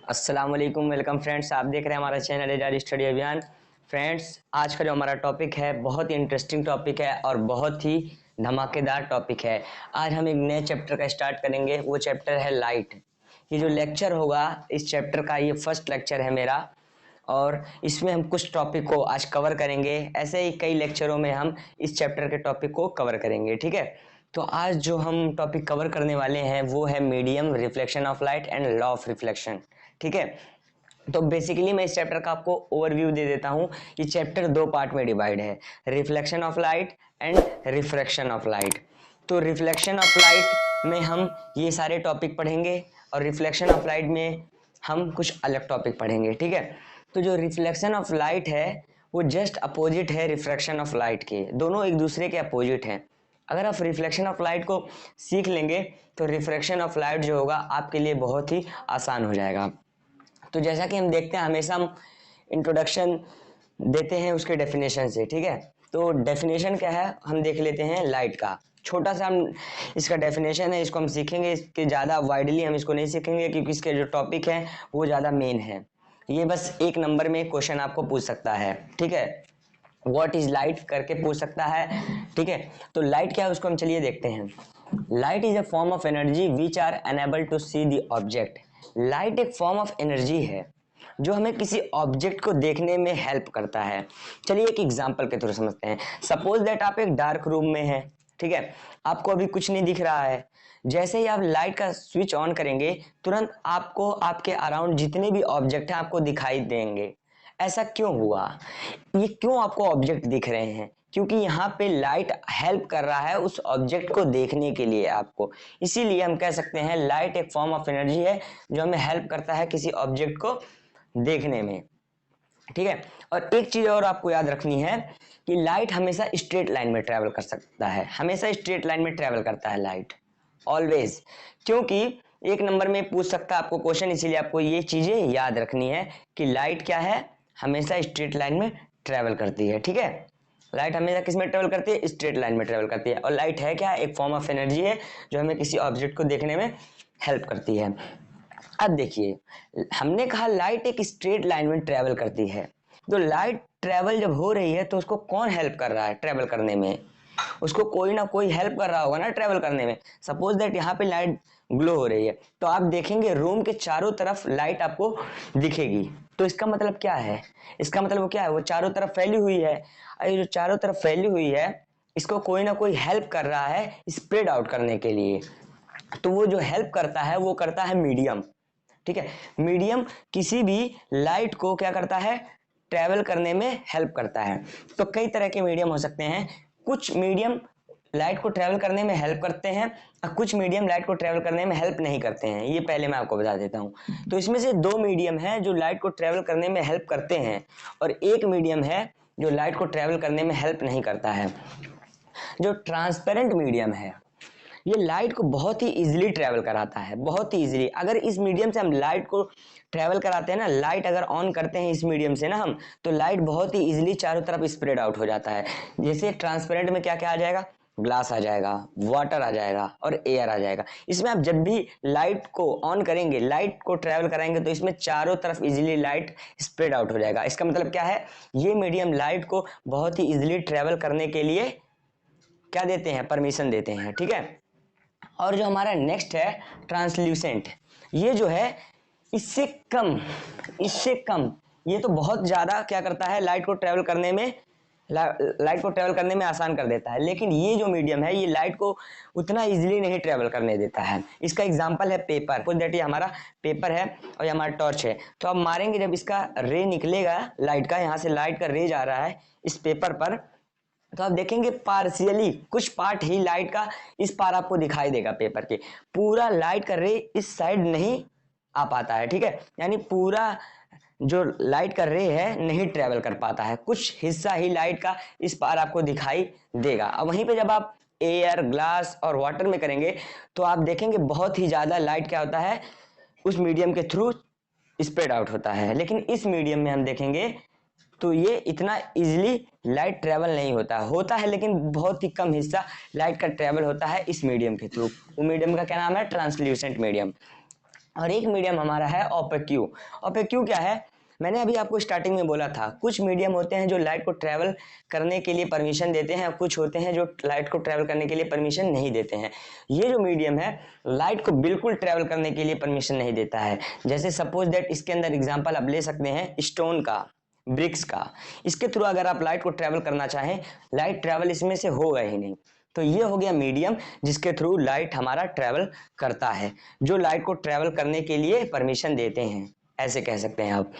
अस्सलाम वालेकुम, welcome friends. आप देख रहे हैं हमारा चैनल एजाज स्टडी अभियान। फ्रेंड्स, आज का जो हमारा टॉपिक है बहुत ही इंटरेस्टिंग टॉपिक है और बहुत ही धमाकेदार टॉपिक है। आज हम एक नए चैप्टर का स्टार्ट करेंगे, वो चैप्टर है लाइट। ये जो लेक्चर होगा इस चैप्टर का, ये फर्स्ट लेक्चर है मेरा और इसमें हम कुछ टॉपिक को आज कवर करेंगे। ऐसे ही कई लेक्चरों में हम इस चैप्टर के टॉपिक को कवर करेंगे, ठीक है। तो आज जो हम टॉपिक कवर करने वाले हैं वो है medium, reflection of light and law of reflection, ठीक है। तो बेसिकली मैं इस चैप्टर का आपको ओवरव्यू दे देता हूँ। ये चैप्टर दो पार्ट में डिवाइड है, reflection of light and refraction of light. तो रिफ्लेक्शन ऑफ लाइट में हम ये सारे टॉपिक पढ़ेंगे और रिफ्लेक्शन ऑफ लाइट में हम कुछ अलग टॉपिक पढ़ेंगे, ठीक है। तो जो रिफ्लेक्शन ऑफ लाइट है वो जस्ट अपोजिट है रिफ्रैक्शन ऑफ लाइट के, दोनों एक दूसरे के अपोजिट हैं। अगर आप रिफ्लेक्शन ऑफ लाइट को सीख लेंगे तो रिफ्रैक्शन ऑफ लाइट जो होगा आपके लिए बहुत ही आसान हो जाएगा। तो जैसा कि हम देखते हैं, हमेशा हम इंट्रोडक्शन देते हैं उसके डेफिनेशन से, ठीक है। तो डेफिनेशन क्या है हम देख लेते हैं लाइट का। छोटा सा हम इसका डेफिनेशन है, इसको हम सीखेंगे, इसके ज़्यादा वाइडली हम इसको नहीं सीखेंगे क्योंकि इसके जो टॉपिक है वो ज़्यादा मेन है। ये बस एक नंबर में क्वेश्चन आपको पूछ सकता है, ठीक है। व्हाट इज लाइट करके पूछ सकता है, ठीक है। तो लाइट क्या है उसको हम चलिए देखते हैं। Light is a form of energy which are enable to see the object. Light एक फॉर्म ऑफ एनर्जी है जो हमें किसी ऑब्जेक्ट को देखने में हेल्प करता है। चलिए एक एग्जांपल के थ्रू समझते हैं। सपोज दैट आप एक डार्क रूम में हैं, ठीक है, आपको अभी कुछ नहीं दिख रहा है। जैसे ही आप लाइट का स्विच ऑन करेंगे तुरंत आपको आपके अराउंड जितने भी ऑब्जेक्ट हैं आपको दिखाई देंगे। ऐसा क्यों हुआ? ये क्यों आपको ऑब्जेक्ट दिख रहे हैं? क्योंकि यहाँ पे लाइट हेल्प कर रहा है उस ऑब्जेक्ट को देखने के लिए आपको। इसीलिए हम कह सकते हैं लाइट एक फॉर्म ऑफ एनर्जी है जो हमें हेल्प करता है किसी ऑब्जेक्ट को देखने में, ठीक है। और एक चीज और आपको याद रखनी है कि लाइट हमेशा स्ट्रेट लाइन में ट्रेवल कर सकता है, हमेशा स्ट्रेट लाइन में ट्रेवल करता है लाइट, ऑलवेज। क्योंकि एक नंबर में पूछ सकता है आपको क्वेश्चन, इसीलिए आपको ये चीजें याद रखनी है कि लाइट क्या है, हमेशा स्ट्रेट लाइन में ट्रेवल करती है, ठीक है। लाइट हमेशा किस में ट्रेवल करती है? स्ट्रेट लाइन में ट्रेवल करती है। और लाइट है क्या? एक फॉर्म ऑफ एनर्जी है जो हमें किसी ऑब्जेक्ट को देखने में हेल्प करती है। अब देखिए, हमने कहा लाइट एक स्ट्रेट लाइन में ट्रेवल करती है। तो लाइट ट्रेवल जब हो रही है तो उसको कौन हेल्प कर रहा है ट्रेवल करने में? उसको कोई ना कोई हेल्प कर रहा होगा ना ट्रेवल करने में। सपोज दैट यहाँ पे लाइट ग्लो हो रही है तो आप देखेंगे रूम के चारों तरफ लाइट आपको दिखेगी। तो इसका मतलब क्या है? इसका मतलब वो क्या है? वो चारों तरफ फैली हुई है। ये जो चारों तरफ फैली हुई है इसको कोई ना कोई हेल्प कर रहा है स्प्रेड आउट करने के लिए। तो वो जो हेल्प करता है वो करता है मीडियम, ठीक है। मीडियम किसी भी लाइट को क्या करता है? ट्रेवल करने में हेल्प करता है। तो कई तरह के मीडियम हो सकते हैं। कुछ मीडियम लाइट को ट्रेवल करने में हेल्प करते हैं और कुछ मीडियम लाइट को ट्रेवल करने में हेल्प नहीं करते हैं। ये पहले मैं आपको बता देता हूँ। तो इसमें से दो मीडियम है जो लाइट को ट्रेवल करने में हेल्प करते हैं और एक मीडियम है जो लाइट को ट्रेवल करने में हेल्प नहीं करता है। जो ट्रांसपेरेंट मीडियम है ये लाइट को बहुत ही इजीली ट्रेवल कराता है, बहुत ही इजीली। अगर इस मीडियम से हम लाइट को ट्रेवल कराते हैं ना, लाइट अगर ऑन करते हैं इस मीडियम से ना हम, तो लाइट बहुत ही इजीली चारों तरफ स्प्रेड आउट हो जाता है। जैसे ट्रांसपेरेंट में क्या क्या आ जाएगा? ग्लास आ जाएगा, वाटर आ जाएगा और एयर आ जाएगा। इसमें आप जब भी लाइट को ऑन करेंगे, लाइट को ट्रेवल कराएंगे तो इसमें चारों तरफ इजीली लाइट स्प्रेड आउट हो जाएगा। इसका मतलब क्या है? ये मीडियम लाइट को बहुत ही इजीली ट्रेवल करने के लिए क्या देते हैं? परमिशन देते हैं, ठीक है। और जो हमारा नेक्स्ट है ट्रांसल्यूसेंट, ये जो है इससे कम, इससे कम, ये तो बहुत ज्यादा क्या करता है? लाइट को ट्रेवल करने में, लाइट को ट्रेवल करने में आसान कर देता है। लेकिन ये जो मीडियम है ये लाइट को उतना इजीली नहीं ट्रेवल करने देता है। इसका एग्जांपल है पेपर। सपोज दैट ये हमारा पेपर है और ये हमारा टॉर्च है। तो आप मारेंगे, जब इसका रे निकलेगा लाइट का, यहाँ से लाइट का रे जा रहा है इस पेपर पर, तो आप देखेंगे पार्शियली कुछ पार्ट ही लाइट का इस पार आपको दिखाई देगा पेपर के। पूरा लाइट का रे इस साइड नहीं आ पाता है, ठीक है। यानी पूरा जो लाइट का रे है नहीं ट्रेवल कर पाता है, कुछ हिस्सा ही लाइट का इस पार आपको दिखाई देगा। अब वहीं पे जब आप एयर, ग्लास और वाटर में करेंगे तो आप देखेंगे बहुत ही ज्यादा लाइट क्या होता है? उस मीडियम के थ्रू स्प्रेड आउट होता है। लेकिन इस मीडियम में हम देखेंगे तो ये इतना इजीली लाइट ट्रेवल नहीं होता है, लेकिन बहुत ही कम हिस्सा लाइट का ट्रेवल होता है इस मीडियम के थ्रू। वो मीडियम का क्या नाम है? Translucent medium. और एक मीडियम हमारा है ओपेक्यू। ओपेक्यू क्या है, मैंने अभी आपको स्टार्टिंग में बोला था, कुछ मीडियम होते हैं जो लाइट को ट्रैवल करने के लिए परमिशन देते हैं, कुछ होते हैं जो लाइट को ट्रैवल करने के लिए परमिशन नहीं देते हैं। ये जो मीडियम है लाइट को बिल्कुल ट्रैवल करने के लिए परमिशन नहीं देता है। जैसे सपोज दैट इसके अंदर एग्जाम्पल आप ले सकते हैं स्टोन का, ब्रिक्स का। इसके थ्रू अगर आप लाइट को ट्रैवल करना चाहें, लाइट ट्रैवल इसमें से होगा ही नहीं। तो ये हो गया मीडियम जिसके थ्रू लाइट हमारा ट्रैवल करता है, जो लाइट को ट्रैवल करने के लिए परमिशन देते हैं, ऐसे कह सकते हैं आप।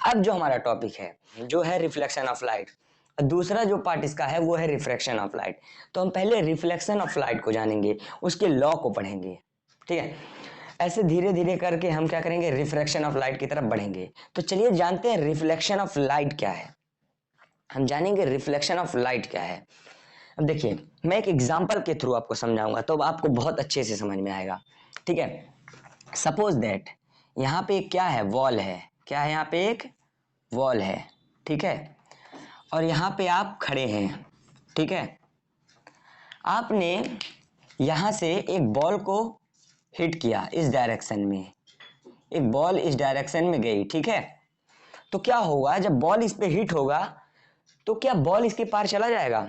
अब जो हमारा टॉपिक है जो है रिफ्लेक्शन ऑफ लाइट, दूसरा जो पार्ट इसका है वो है रिफ्रैक्शन ऑफ लाइट। तो हम पहले रिफ्लेक्शन ऑफ लाइट को जानेंगे, उसके लॉ को पढ़ेंगे, ठीक है। ऐसे धीरे धीरे करके हम क्या करेंगे, रिफ्रैक्शन ऑफ लाइट की तरफ बढ़ेंगे। तो चलिए जानते हैं रिफ्लेक्शन ऑफ लाइट क्या है। हम जानेंगे रिफ्लेक्शन ऑफ लाइट क्या है। अब देखिए मैं एक एग्जांपल के थ्रू आपको समझाऊंगा तो आपको बहुत अच्छे से समझ में आएगा, ठीक है। सपोज दैट यहाँ पे क्या है, वॉल है। क्या है, यहाँ पे एक वॉल है, ठीक है। और यहाँ पे आप खड़े हैं, ठीक है। आपने यहाँ से एक बॉल को हिट किया इस डायरेक्शन में, एक बॉल इस डायरेक्शन में गई, ठीक है। तो क्या होगा, जब बॉल इस पे हिट होगा तो क्या बॉल इसके पार चला जाएगा?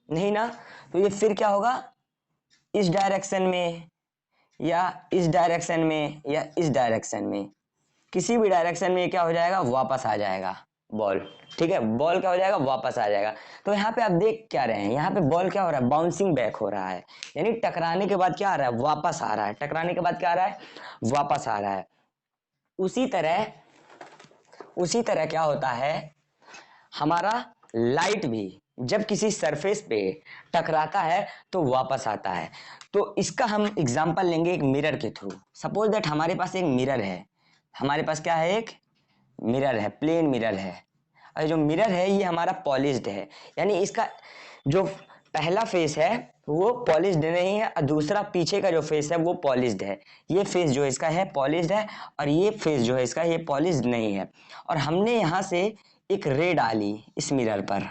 नहीं ना। तो ये फिर क्या होगा, इस डायरेक्शन में या इस डायरेक्शन में या इस डायरेक्शन में, किसी भी डायरेक्शन में क्या हो जाएगा, वापस आ जाएगा बॉल, ठीक है। बॉल क्या हो जाएगा, वापस आ जाएगा। तो यहाँ पे आप देख क्या रहे हैं, यहाँ पे बॉल क्या हो रहा है, बाउंसिंग बैक हो रहा है, यानी टकराने के बाद क्या आ रहा है, वापस आ रहा है। टकराने के बाद क्या आ रहा है, वापस आ रहा है। उसी तरह क्या होता है, हमारा लाइट भी जब किसी सरफेस पे टकराता है तो वापस आता है। तो इसका हम एग्जांपल लेंगे एक मिरर के थ्रू। सपोज दैट हमारे पास एक मिरर है, हमारे पास क्या है, एक मिरर है, प्लेन मिरर है। और जो मिरर है ये हमारा पॉलिश्ड है, यानी इसका जो पहला फेस है वो पॉलिश्ड नहीं है और दूसरा पीछे का जो फेस है वो पॉलिश्ड है। ये फेस जो इसका है पॉलिश्ड है और ये फेस जो है इसका ये पॉलिश्ड नहीं है। और हमने यहाँ से एक रे डाली इस मिरर पर,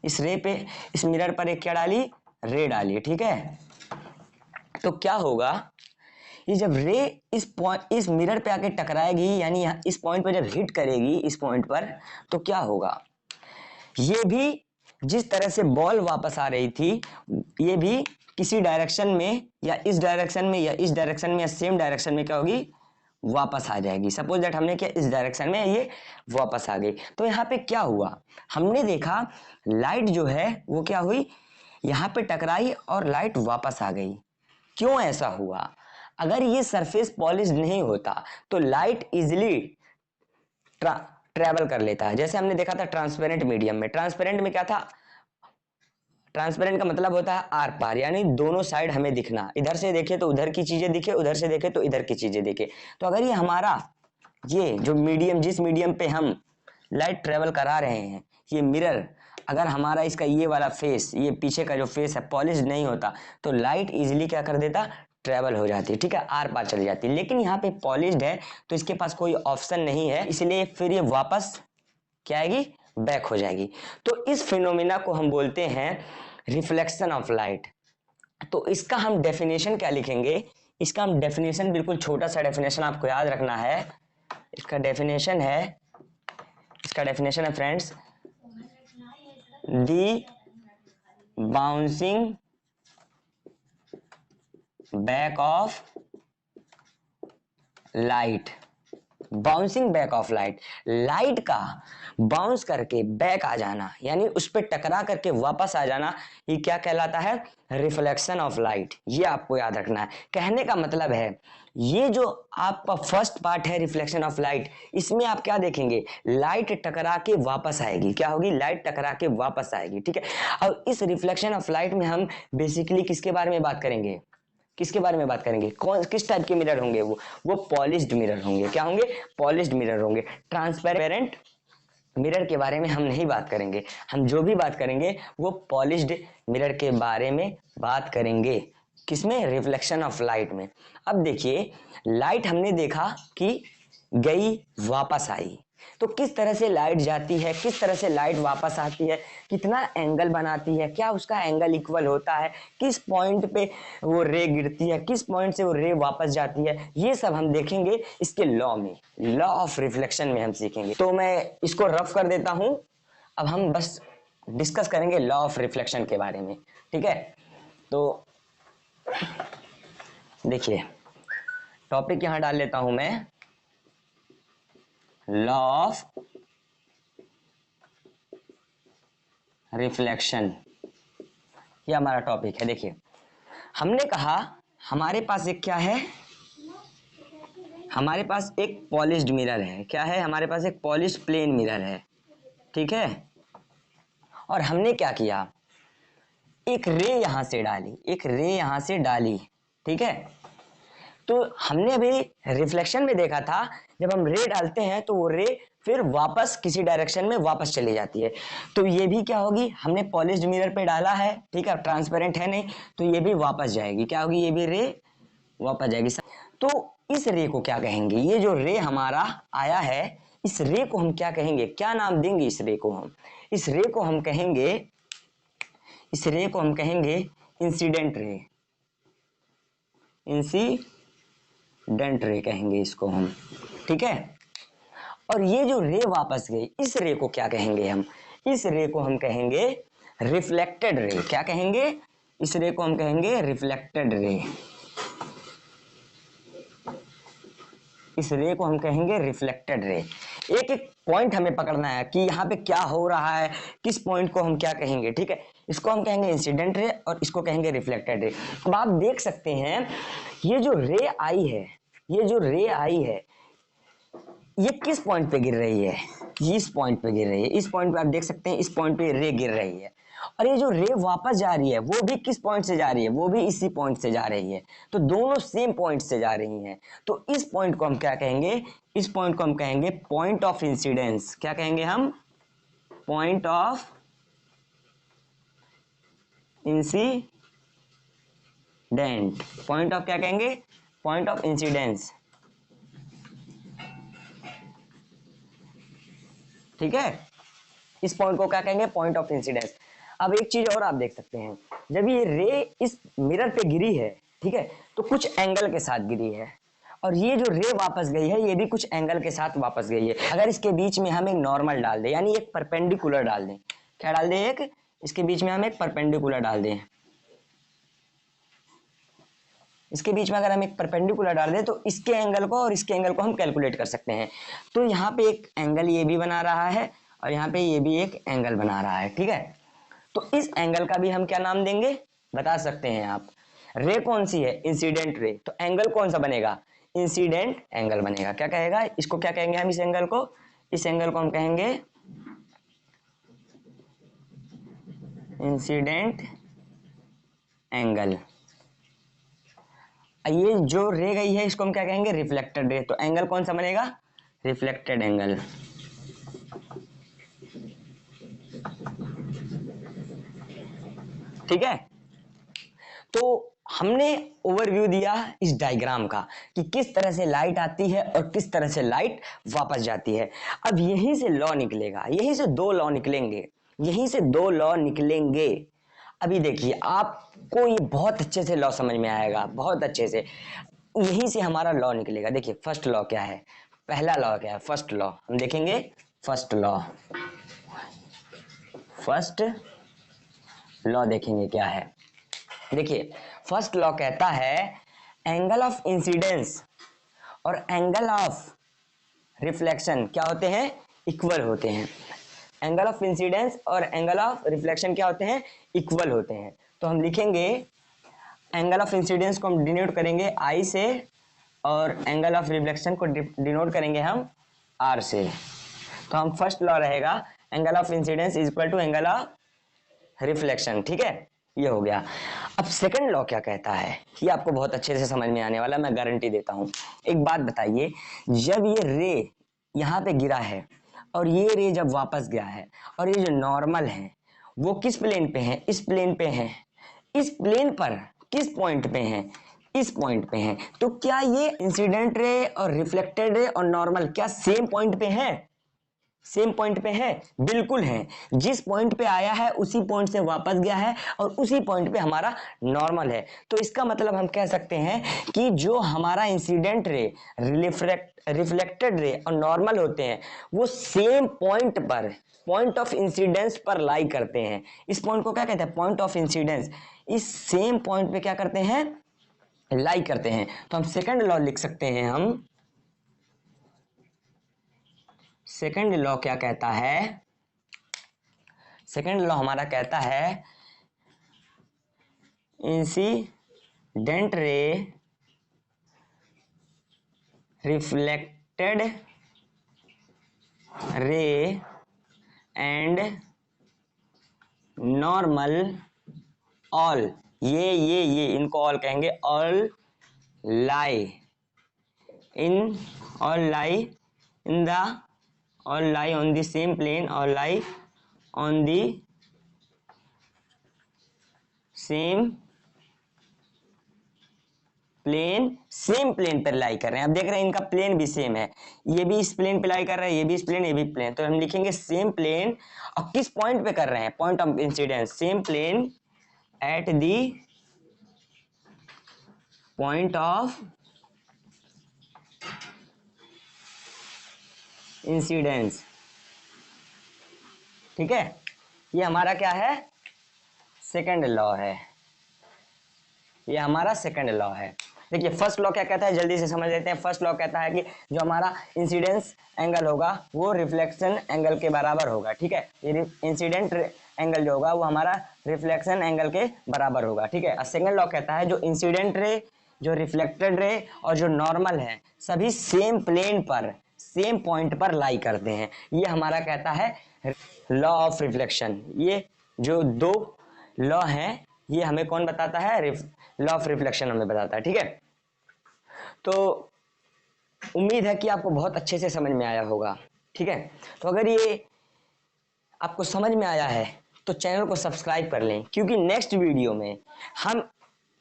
इस मिरर पर एक क्या डाली, रे डाली, ठीक है। तो क्या होगा, ये जब रे इस मिरर पे आके टकराएगी, यानी इस पॉइंट पर जब हिट करेगी इस पॉइंट पर, तो क्या होगा, ये भी जिस तरह से बॉल वापस आ रही थी ये भी किसी डायरेक्शन में या इस डायरेक्शन में या इस डायरेक्शन में या सेम डायरेक्शन में क्या होगी, वापस आ जाएगी। सपोज दैट हमने क्या इस डायरेक्शन में, ये वापस आ गई। तो यहाँ पे क्या हुआ, हमने देखा लाइट जो है वो क्या हुई, यहाँ पे टकराई और लाइट वापस आ गई। क्यों ऐसा हुआ, अगर ये सरफेस पॉलिश नहीं होता तो लाइट इजिली ट्रैवल कर लेता है। जैसे हमने देखा था ट्रांसपेरेंट मीडियम में, ट्रांसपेरेंट में क्या था, ट्रांसपेरेंट का मतलब होता है आर पार, यानी दोनों साइड हमें दिखना, इधर से देखे तो उधर की चीजें दिखे, उधर से देखे तो इधर की चीजें दिखे। तो अगर ये हमारा ये जो मीडियम, जिस मीडियम पे हम लाइट ट्रेवल करा रहे हैं, ये मिरर, अगर हमारा इसका ये वाला फेस, ये पीछे का जो फेस है पॉलिश नहीं होता तो लाइट इजिली क्या कर देता, ट्रेवल हो जाती है, ठीक है, आर पार चली जाती है। लेकिन यहाँ पे पॉलिश्ड है तो इसके पास कोई ऑप्शन नहीं है, इसलिए फिर ये वापस क्या आएगी, बैक हो जाएगी। तो इस फिनोमिना को हम बोलते हैं रिफ्लेक्शन ऑफ लाइट। तो इसका हम डेफिनेशन क्या लिखेंगे, इसका हम डेफिनेशन बिल्कुल छोटा सा डेफिनेशन आपको याद रखना है। इसका डेफिनेशन है friends, the bouncing back of light. Bouncing back of light, light का बाउंस करके बैक आ जाना, यानी उस पर टकरा करके वापस आ जाना, ये क्या कहलाता है, रिफ्लेक्शन ऑफ लाइट। ये आपको याद रखना है। कहने का मतलब है ये जो आपका फर्स्ट पार्ट है रिफ्लेक्शन ऑफ लाइट, इसमें आप क्या देखेंगे, लाइट टकरा के वापस आएगी। क्या होगी, लाइट टकरा के वापस आएगी, ठीक है। और इस रिफ्लेक्शन ऑफ लाइट में हम बेसिकली किसके बारे में बात करेंगे, किस टाइप के मिरर होंगे, वो पॉलिश्ड मिरर होंगे। क्या होंगे, पॉलिश्ड मिरर होंगे। ट्रांसपेरेंट मिरर के बारे में हम नहीं बात करेंगे, हम जो भी बात करेंगे वो पॉलिश्ड मिरर के बारे में बात करेंगे। किसमें, रिफ्लेक्शन ऑफ लाइट में। अब देखिए लाइट हमने देखा कि गई वापस आई, तो किस तरह से लाइट जाती है, किस तरह से लाइट वापस आती है, कितना एंगल बनाती है, क्या उसका एंगल इक्वल होता है, किस पॉइंट पे वो रे गिरती है, किस पॉइंट से वो रे वापस जाती है, ये सब हम देखेंगे इसके लॉ में, लॉ ऑफ रिफ्लेक्शन में हम सीखेंगे। तो मैं इसको रफ कर देता हूं, अब हम बस डिस्कस करेंगे लॉ ऑफ रिफ्लेक्शन के बारे में, ठीक है। तो देखिए टॉपिक यहां डाल लेता हूं मैं, लॉ ऑफ रिफ्लेक्शन, ये हमारा टॉपिक है। देखिए हमने कहा हमारे पास एक क्या है, हमारे पास एक पॉलिश्ड मिरर है। क्या है? हमारे पास एक पॉलिश प्लेन मिरर है, ठीक है। और हमने क्या किया, एक रे यहां से डाली, एक रे यहां से डाली, ठीक है। तो हमने अभी रिफ्लेक्शन में देखा था, जब हम रे डालते हैं तो वो रे फिर वापस किसी डायरेक्शन में वापस चली जाती है। तो ये भी क्या होगी, हमने पॉलिश्ड मिरर पे डाला है, ठीक है, ट्रांसपेरेंट है नहीं, तो ये भी वापस जाएगी। क्या होगी? ये भी रे वापस जाएगी। तो इस रे को क्या कहेंगे? ये जो रे हमारा आया है, इस रे को हम क्या कहेंगे, क्या नाम देंगे इस रे को हम? इस रे को हम कहेंगे, इस रे को हम कहेंगे इंसिडेंट रे, इंसिडेंट रे कहेंगे इसको हम, ठीक है। और ये जो रे वापस गई, इस रे को क्या कहेंगे हम? इस रे को हम कहेंगे रिफ्लेक्टेड रे। क्या कहेंगे? इस रे को हम कहेंगे रिफ्लेक्टेड रे। इस रे को हम कहेंगे रिफ्लेक्टेड रे। एक एक पॉइंट हमें पकड़ना है कि यहाँ पे क्या हो रहा है, किस पॉइंट को हम क्या कहेंगे, ठीक है। इसको हम कहेंगे इंसिडेंट रे और इसको कहेंगे रिफ्लेक्टेड रे। अब आप देख सकते हैं ये जो रे आई है, ये जो रे आई है, ये किस पॉइंट पे गिर रही है? ये इस पॉइंट पे गिर रही है। इस पॉइंट पे आप देख सकते हैं, इस पॉइंट पे रे गिर रही है। और ये जो रे वापस जा रही है वो भी किस पॉइंट से जा रही है? वो भी इसी पॉइंट से जा रही है। तो दोनों सेम पॉइंट से जा रही हैं। तो इस पॉइंट को हम क्या कहेंगे? इस पॉइंट को हम कहेंगे पॉइंट ऑफ इंसिडेंस। क्या कहेंगे हम? Point of incident. Point of क्या कहेंगे? पॉइंट ऑफ इंसिडेंस, ठीक है। इस पॉइंट को क्या कहेंगे? Point of incidence. अब एक चीज और आप देख सकते हैं, जब ये रे इस मिरर पे गिरी है, ठीक है, तो कुछ एंगल के साथ गिरी है, और ये जो रे वापस गई है ये भी कुछ एंगल के साथ वापस गई है। अगर इसके बीच में हम एक नॉर्मल डाल दें, यानी एक परपेंडिकुलर डाल दें, क्या डाल दें? एक, इसके बीच में हम एक परपेंडिकुलर डाल दें, इसके बीच में अगर हम एक परपेंडिकुलर डाल दें तो इसके एंगल को और इसके एंगल को हम कैलकुलेट कर सकते हैं। तो यहाँ पे एक एंगल ये भी बना रहा है और यहाँ पे ये भी एक एंगल बना रहा है, ठीक है। तो इस एंगल का भी हम क्या नाम देंगे बता सकते हैं आप? रे कौन सी है? Incident ray. तो एंगल कौन सा बनेगा? इंसिडेंट एंगल बनेगा। क्या कहेगा इसको? क्या कहेंगे हम इस एंगल को? इस एंगल को हम कहेंगे इंसिडेंट एंगल। ये जो रे गई है इसको हम क्या कहेंगे? Reflected ray. तो एंगल कौन सा बनेगा? Reflected angle. ठीक है। तो हमने ओवरव्यू दिया इस डायग्राम का कि किस तरह से लाइट आती है और किस तरह से लाइट वापस जाती है। अब यहीं से लॉ निकलेगा, यहीं से दो लॉ निकलेंगे, यहीं से दो लॉ निकलेंगे। अभी देखिए आपको ये बहुत अच्छे से लॉ समझ में आएगा, बहुत अच्छे से। यहीं से हमारा लॉ निकलेगा। देखिए फर्स्ट लॉ क्या है, पहला लॉ क्या है? फर्स्ट लॉ हम देखेंगे। फर्स्ट लॉ, फर्स्ट लॉ देखेंगे क्या है। देखिए फर्स्ट लॉ कहता है एंगल ऑफ इंसिडेंस और एंगल ऑफ रिफ्लेक्शन क्या होते हैं? इक्वल होते हैं। एंगल ऑफ इंसिडेंस और एंगल ऑफ रिफ्लेक्शन क्या होते हैं? इक्वल होते हैं। तो हम लिखेंगे एंगल ऑफ इंसिडेंस को हम डिनोट करेंगे आई से और एंगल ऑफ रिफ्लेक्शन को डिनोट करेंगे हम आर से। तो हम फर्स्ट लॉ रहेगा angle of incidence is equal to angle of reflection, ठीक है, ये हो गया। अब सेकंड लॉ क्या कहता है, ये आपको बहुत अच्छे से समझ में आने वाला, मैं गारंटी देता हूं। एक बात बताइए, जब ये रे यहाँ पे गिरा है और ये रे जब वापस गया है और ये जो नॉर्मल है वो किस प्लेन पे है? इस प्लेन पे है। इस प्लेन पर किस पॉइंट पे है? इस पॉइंट पे है। तो क्या ये इंसिडेंट रे और रिफ्लेक्टेड रे और नॉर्मल क्या सेम पॉइंट पे है? सेम पॉइंट पे है? बिल्कुल है। जिस पॉइंट पे आया है उसी पॉइंट से वापस गया है और उसी पॉइंट पे हमारा नॉर्मल है। तो इसका मतलब हम कह सकते हैं कि जो हमारा इंसिडेंट रे, रिफ्लेक्टेड रे और नॉर्मल होते हैं वो सेम पॉइंट पर, पॉइंट ऑफ इंसिडेंस पर लाई करते हैं। इस पॉइंट को क्या कहते हैं? Point of incidence. इस सेम पॉइंट पे क्या करते हैं? लाई करते हैं। तो हम सेकंड लॉ लिख सकते हैं। हम सेकंड लॉ क्या कहता है? सेकंड लॉ हमारा कहता है incident ray reflected ray and normal all, ये इनको ऑल कहेंगे, all lie in, all lie in the, all lie on the same plane, all lie on the same plane, same plane पर lie कर रहे हैं। अब देख रहे हैं इनका प्लेन भी सेम है, ये भी इस प्लेन पे लाई कर रहा है, ये भी इस प्लेन, ये भी प्लेन। तो हम लिखेंगे सेम प्लेन। और किस पॉइंट पे कर रहे हैं? Point of incidence. Same plane at the point of incidence. ठीक है, ये हमारा क्या है? सेकंड लॉ है। ये हमारा सेकंड लॉ है। देखिए फर्स्ट लॉ क्या कहता है, जल्दी से समझ लेते हैं। फर्स्ट लॉ कहता है कि जो हमारा इंसिडेंस एंगल होगा वो रिफ्लेक्शन एंगल के बराबर होगा। ठीक है, ये इंसिडेंट एंगल जो होगा वो हमारा रिफ्लेक्शन एंगल के बराबर होगा। ठीक है, और सेकंड लॉ कहता है जो इंसिडेंट रे, जो रिफ्लेक्टेड रे और जो नॉर्मल है सभी सेम प्लेन पर, सेम पॉइंट पर लाई करते हैं। ये हमारा कहता है लॉ ऑफ रिफ्लेक्शन। ये जो दो लॉ हैं ये हमें कौन बताता है? लॉ ऑफ रिफ्लेक्शन हमें बताता है। ठीक है, तो उम्मीद है कि आपको बहुत अच्छे से समझ में आया होगा। ठीक है, तो अगर ये आपको समझ में आया है तो चैनल को सब्सक्राइब कर लें, क्योंकि नेक्स्ट वीडियो में हम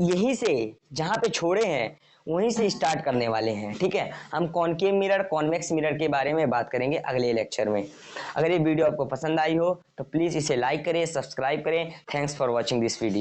यहीं से जहां पे छोड़े हैं वहीं से स्टार्ट करने वाले हैं। ठीक है, हम कॉनकेव मिरर, कॉन्वेक्स मिरर के बारे में बात करेंगे अगले लेक्चर में। अगर ये वीडियो आपको पसंद आई हो तो प्लीज़ इसे लाइक करें, सब्सक्राइब करें। Thanks for watching this video.